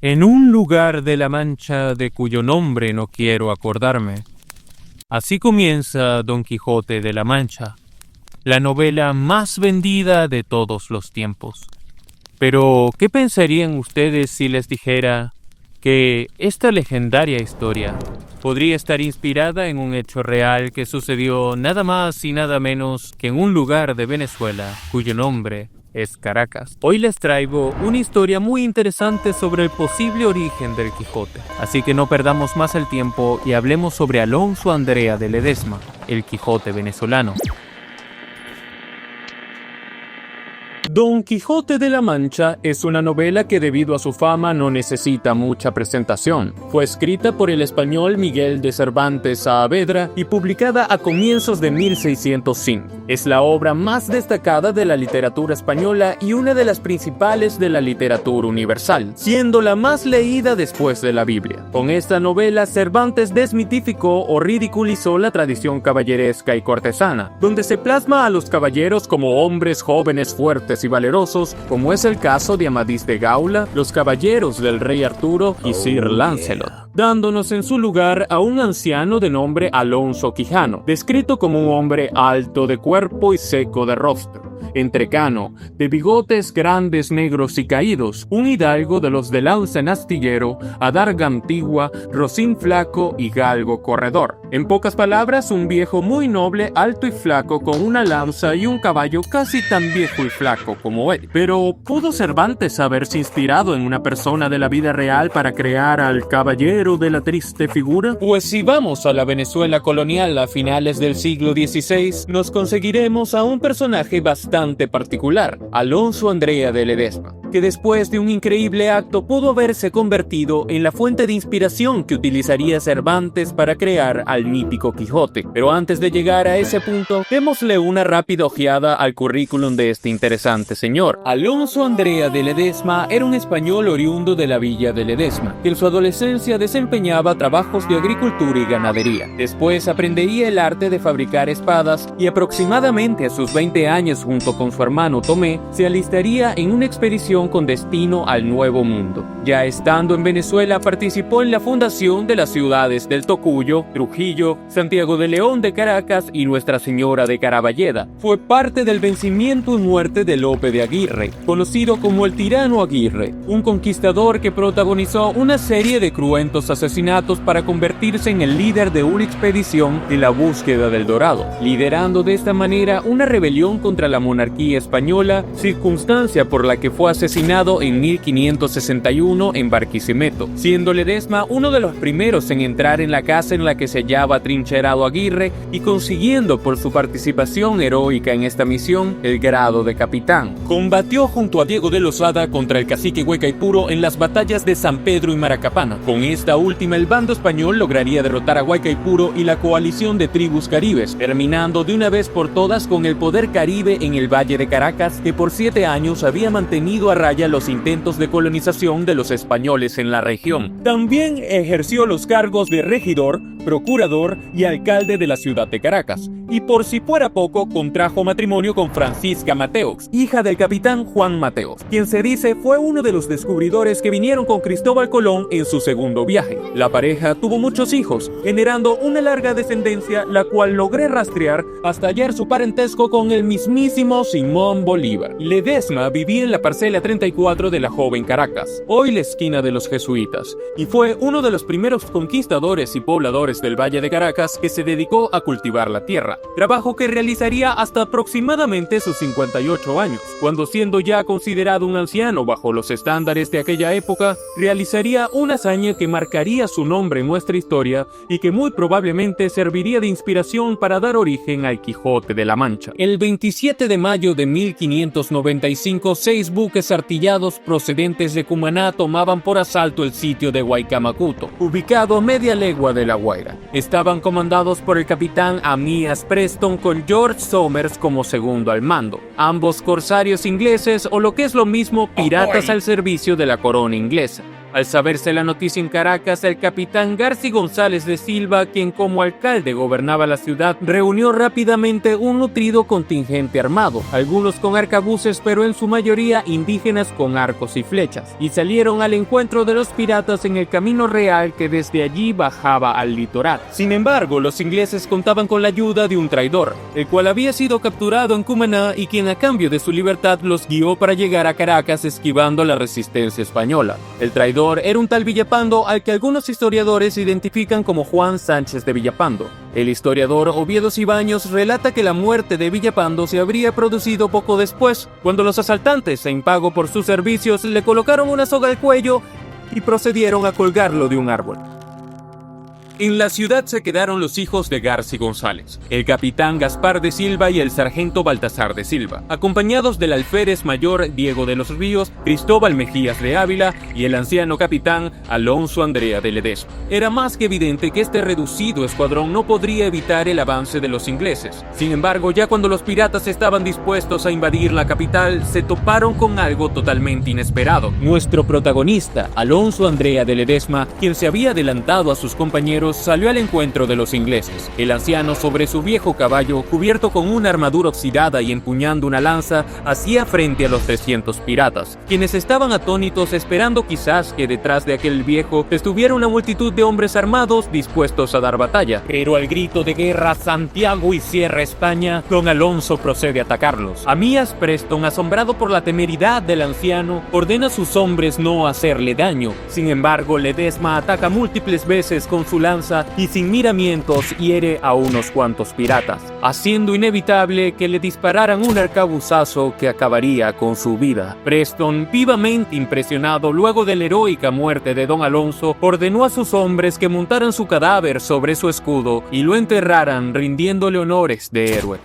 en un lugar de la Mancha de cuyo nombre no quiero acordarme. Así comienza Don Quijote de la Mancha, la novela más vendida de todos los tiempos. Pero, ¿qué pensarían ustedes si les dijera que esta legendaria historia podría estar inspirada en un hecho real que sucedió nada más y nada menos que en un lugar de Venezuela cuyo nombre es Caracas? Hoy les traigo una historia muy interesante sobre el posible origen del Quijote. Así que no perdamos más el tiempo y hablemos sobre Alonso Andrea de Ledesma, el Quijote venezolano. Don Quijote de la Mancha es una novela que debido a su fama no necesita mucha presentación. Fue escrita por el español Miguel de Cervantes Saavedra y publicada a comienzos de 1605. Es la obra más destacada de la literatura española y una de las principales de la literatura universal, siendo la más leída después de la Biblia. Con esta novela, Cervantes desmitificó o ridiculizó la tradición caballeresca y cortesana, donde se plasma a los caballeros como hombres jóvenes fuertes y valerosos, como es el caso de Amadís de Gaula, los caballeros del rey Arturo y Sir Lancelot, dándonos en su lugar a un anciano de nombre Alonso Quijano, descrito como un hombre alto de cuerpo y seco de rostro, entrecano, de bigotes grandes, negros y caídos, un hidalgo de los de lanza en astillero, adarga antigua, rocín flaco y galgo corredor. En pocas palabras, un viejo muy noble, alto y flaco, con una lanza y un caballo casi tan viejo y flaco como él. Pero, ¿pudo Cervantes haberse inspirado en una persona de la vida real para crear al caballero de la triste figura? Pues si vamos a la Venezuela colonial a finales del siglo XVI, nos conseguiremos a un personaje bastante particular, Alonso Andrea de Ledesma, que después de un increíble acto pudo haberse convertido en la fuente de inspiración que utilizaría Cervantes para crear al mítico Quijote. Pero antes de llegar a ese punto, démosle una rápida ojeada al currículum de este interesante señor. Alonso Andrea de Ledesma era un español oriundo de la villa de Ledesma, que en su adolescencia desempeñaba trabajos de agricultura y ganadería. Después aprendería el arte de fabricar espadas y aproximadamente a sus 20 años, junto con su hermano Tomé, se alistaría en una expedición con destino al Nuevo Mundo. Ya estando en Venezuela, participó en la fundación de las ciudades del Tocuyo, Trujillo, Santiago de León de Caracas y Nuestra Señora de Caraballeda. Fue parte del vencimiento y muerte de Lope de Aguirre, conocido como el Tirano Aguirre, un conquistador que protagonizó una serie de cruentos asesinatos para convertirse en el líder de una expedición en la búsqueda del Dorado, liderando de esta manera una rebelión contra la monarquía española, circunstancia por la que fue asesinado en 1561 en Barquisimeto, siendo Ledesma uno de los primeros en entrar en la casa en la que se hallaba trincherado Aguirre y consiguiendo por su participación heroica en esta misión el grado de capitán. Combatió junto a Diego de Lozada contra el cacique Guaycaipuro en las batallas de San Pedro y Maracapana. Con esta última, el bando español lograría derrotar a Guaycaipuro y la coalición de tribus caribes, terminando de una vez por todas con el poder caribe en el Valle de Caracas, que por 7 años había mantenido a raya los intentos de colonización de los españoles en la región. También ejerció los cargos de regidor, procurador y alcalde de la ciudad de Caracas, y por si fuera poco, contrajo matrimonio con Francisca Mateos, hija del capitán Juan Mateos, quien se dice fue uno de los descubridores que vinieron con Cristóbal Colón en su segundo viaje. La pareja tuvo muchos hijos, generando una larga descendencia, la cual logré rastrear hasta hallar su parentesco con el mismísimo Simón Bolívar. Ledesma vivía en la parcela 34 de la joven Caracas, hoy la esquina de los jesuitas, y fue uno de los primeros conquistadores y pobladores del Valle de Caracas que se dedicó a cultivar la tierra, trabajo que realizaría hasta aproximadamente sus 58 años, cuando siendo ya considerado un anciano bajo los estándares de aquella época, realizaría una hazaña que marcaría su nombre en nuestra historia y que muy probablemente serviría de inspiración para dar origen al Quijote de la Mancha. El 27 de mayo de 1595, 6 buques artillados procedentes de Cumaná tomaban por asalto el sitio de Guaycamacuto, ubicado a media legua de La Guaira. Estaban comandados por el capitán Amías Preston, con George Somers como segundo al mando, ambos corsarios ingleses o lo que es lo mismo, piratas al servicio de la corona inglesa. Al saberse la noticia en Caracas, el capitán Garci González de Silva, quien como alcalde gobernaba la ciudad, reunió rápidamente un nutrido contingente armado, algunos con arcabuces pero en su mayoría indígenas con arcos y flechas, y salieron al encuentro de los piratas en el camino real que desde allí bajaba al litoral. Sin embargo, los ingleses contaban con la ayuda de un traidor, el cual había sido capturado en Cumaná y quien a cambio de su libertad los guió para llegar a Caracas esquivando la resistencia española. El traidor era un tal Villapando al que algunos historiadores identifican como Juan Sánchez de Villapando. El historiador Oviedo Cibaños relata que la muerte de Villapando se habría producido poco después, cuando los asaltantes, en pago por sus servicios, le colocaron una soga al cuello y procedieron a colgarlo de un árbol. En la ciudad se quedaron los hijos de Garci González, el capitán Gaspar de Silva y el sargento Baltasar de Silva, acompañados del alférez mayor Diego de los Ríos, Cristóbal Mejías de Ávila y el anciano capitán Alonso Andrea de Ledesma. Era más que evidente que este reducido escuadrón no podría evitar el avance de los ingleses. Sin embargo, ya cuando los piratas estaban dispuestos a invadir la capital, se toparon con algo totalmente inesperado. Nuestro protagonista, Alonso Andrea de Ledesma, quien se había adelantado a sus compañeros, salió al encuentro de los ingleses. El anciano, sobre su viejo caballo, cubierto con una armadura oxidada y empuñando una lanza, hacía frente a los 300 piratas, quienes estaban atónitos esperando quizás que detrás de aquel viejo estuviera una multitud de hombres armados dispuestos a dar batalla. Pero al grito de guerra Santiago y cierra España, don Alonso procede a atacarlos. Amías Preston, asombrado por la temeridad del anciano, ordena a sus hombres no hacerle daño. Sin embargo, Ledesma ataca múltiples veces con su lanza y sin miramientos hiere a unos cuantos piratas, haciendo inevitable que le dispararan un arcabuzazo que acabaría con su vida. Preston, vivamente impresionado luego de la heroica muerte de don Alonso, ordenó a sus hombres que montaran su cadáver sobre su escudo y lo enterraran rindiéndole honores de héroe.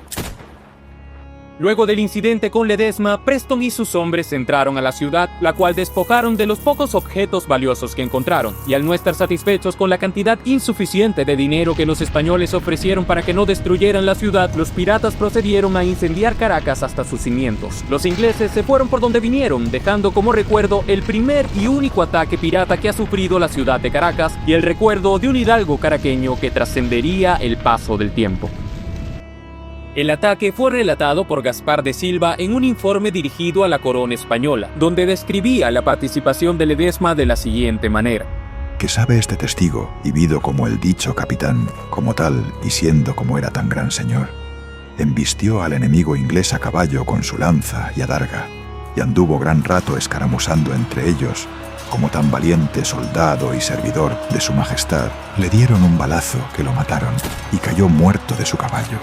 Luego del incidente con Ledesma, Preston y sus hombres entraron a la ciudad, la cual despojaron de los pocos objetos valiosos que encontraron, y al no estar satisfechos con la cantidad insuficiente de dinero que los españoles ofrecieron para que no destruyeran la ciudad, los piratas procedieron a incendiar Caracas hasta sus cimientos. Los ingleses se fueron por donde vinieron, dejando como recuerdo el primer y único ataque pirata que ha sufrido la ciudad de Caracas, y el recuerdo de un hidalgo caraqueño que trascendería el paso del tiempo. El ataque fue relatado por Gaspar de Silva en un informe dirigido a la corona española, donde describía la participación de Ledesma de la siguiente manera. Que sabe este testigo, y vido como el dicho capitán, como tal, y siendo como era tan gran señor, embistió al enemigo inglés a caballo con su lanza y adarga, y anduvo gran rato escaramuzando entre ellos, como tan valiente soldado y servidor de su majestad. Le dieron un balazo que lo mataron, y cayó muerto de su caballo.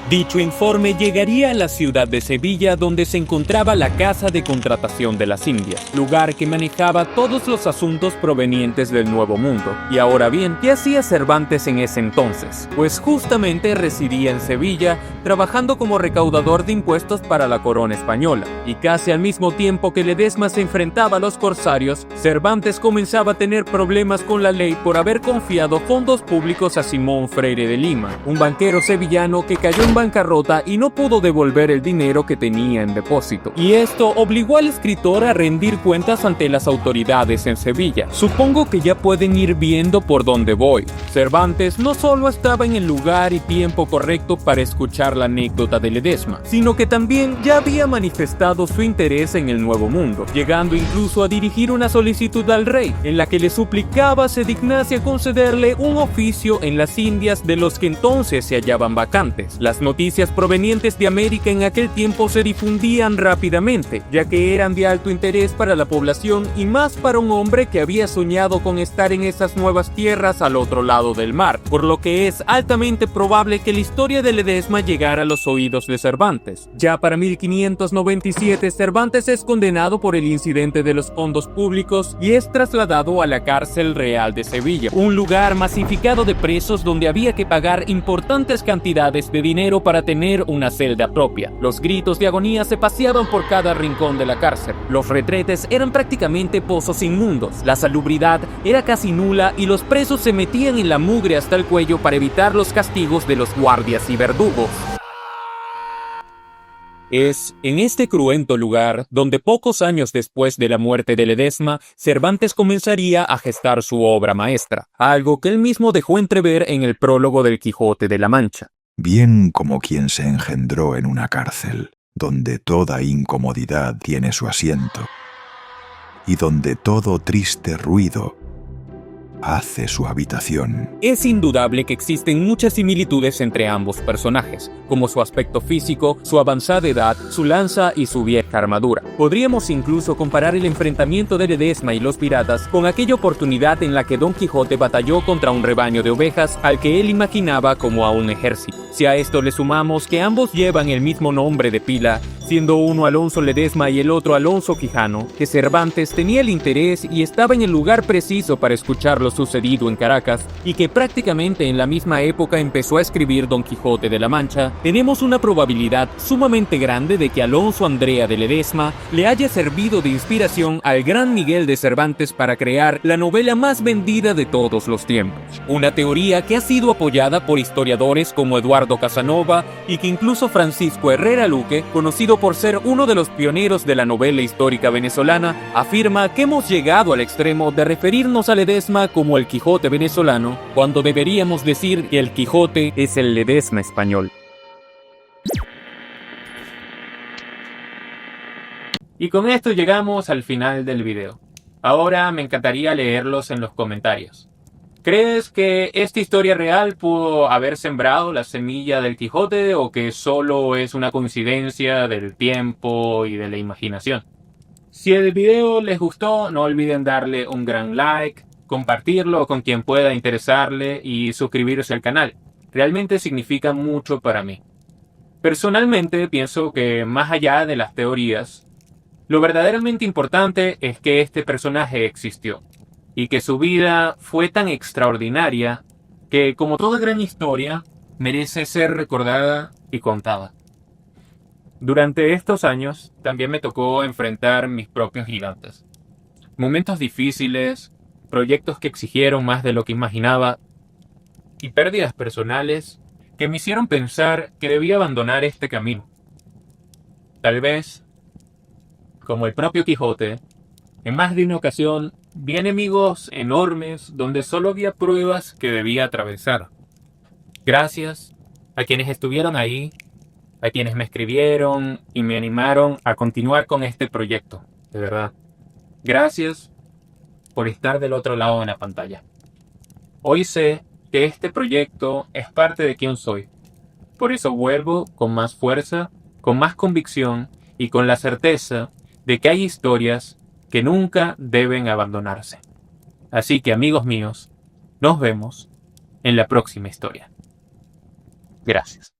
Dicho informe llegaría a la ciudad de Sevilla, donde se encontraba la Casa de Contratación de las Indias, lugar que manejaba todos los asuntos provenientes del Nuevo Mundo. Y ahora bien, ¿qué hacía Cervantes en ese entonces? Pues justamente residía en Sevilla, trabajando como recaudador de impuestos para la corona española. Y casi al mismo tiempo que Ledesma se enfrentaba a los corsarios, Cervantes comenzaba a tener problemas con la ley por haber confiado fondos públicos a Simón Freire de Lima, un banquero sevillano que cayó en bancarrota y no pudo devolver el dinero que tenía en depósito. Y esto obligó al escritor a rendir cuentas ante las autoridades en Sevilla. Supongo que ya pueden ir viendo por dónde voy. Cervantes no solo estaba en el lugar y tiempo correcto para escuchar la anécdota de Ledesma, sino que también ya había manifestado su interés en el Nuevo Mundo, llegando incluso a dirigir una solicitud al rey, en la que le suplicaba se dignase a concederle un oficio en las Indias de los que entonces se hallaban vacantes. Las noticias provenientes de América en aquel tiempo se difundían rápidamente, ya que eran de alto interés para la población y más para un hombre que había soñado con estar en esas nuevas tierras al otro lado del mar, por lo que es altamente probable que la historia de Ledesma llegara a los oídos de Cervantes. Ya para 1597, Cervantes es condenado por el incidente de los fondos públicos y es trasladado a la cárcel real de Sevilla, un lugar masificado de presos donde había que pagar importantes cantidades de dinero para tener una celda propia. Los gritos de agonía se paseaban por cada rincón de la cárcel. Los retretes eran prácticamente pozos inmundos. La salubridad era casi nula y los presos se metían en la mugre hasta el cuello para evitar los castigos de los guardias y verdugos. Es en este cruento lugar donde pocos años después de la muerte de Ledesma, Cervantes comenzaría a gestar su obra maestra, algo que él mismo dejó entrever en el prólogo del Quijote de la Mancha. Bien como quien se engendró en una cárcel, donde toda incomodidad tiene su asiento, y donde todo triste ruido hace su habitación. Es indudable que existen muchas similitudes entre ambos personajes, como su aspecto físico, su avanzada edad, su lanza y su vieja armadura. Podríamos incluso comparar el enfrentamiento de Ledesma y los piratas con aquella oportunidad en la que Don Quijote batalló contra un rebaño de ovejas al que él imaginaba como a un ejército. Si a esto le sumamos que ambos llevan el mismo nombre de pila, siendo uno Alonso Ledesma y el otro Alonso Quijano, que Cervantes tenía el interés y estaba en el lugar preciso para escuchar lo sucedido en Caracas, y que prácticamente en la misma época empezó a escribir Don Quijote de la Mancha, tenemos una probabilidad sumamente grande de que Alonso Andrea de Ledesma le haya servido de inspiración al gran Miguel de Cervantes para crear la novela más vendida de todos los tiempos. Una teoría que ha sido apoyada por historiadores como Eduardo Casanova y que incluso Francisco Herrera Luque, conocido por ser uno de los pioneros de la novela histórica venezolana, afirma que hemos llegado al extremo de referirnos a Ledesma como el Quijote venezolano, cuando deberíamos decir que el Quijote es el Ledesma español. Y con esto llegamos al final del video. Ahora me encantaría leerlos en los comentarios. ¿Crees que esta historia real pudo haber sembrado la semilla del Quijote o que solo es una coincidencia del tiempo y de la imaginación? Si el video les gustó, no olviden darle un gran like, compartirlo con quien pueda interesarle y suscribirse al canal. Realmente significa mucho para mí. Personalmente pienso que más allá de las teorías, lo verdaderamente importante es que este personaje existió y que su vida fue tan extraordinaria que, como toda gran historia, merece ser recordada y contada. Durante estos años también me tocó enfrentar mis propios gigantes. Momentos difíciles, proyectos que exigieron más de lo que imaginaba y pérdidas personales que me hicieron pensar que debía abandonar este camino. Tal vez, como el propio Quijote, en más de una ocasión vi enemigos enormes donde solo había pruebas que debía atravesar. Gracias a quienes estuvieron ahí, a quienes me escribieron y me animaron a continuar con este proyecto, de verdad. Gracias por estar del otro lado de la pantalla. Hoy sé que este proyecto es parte de quien soy. Por eso vuelvo con más fuerza, con más convicción y con la certeza de que hay historias que nunca deben abandonarse. Así que, amigos míos, nos vemos en la próxima historia. Gracias.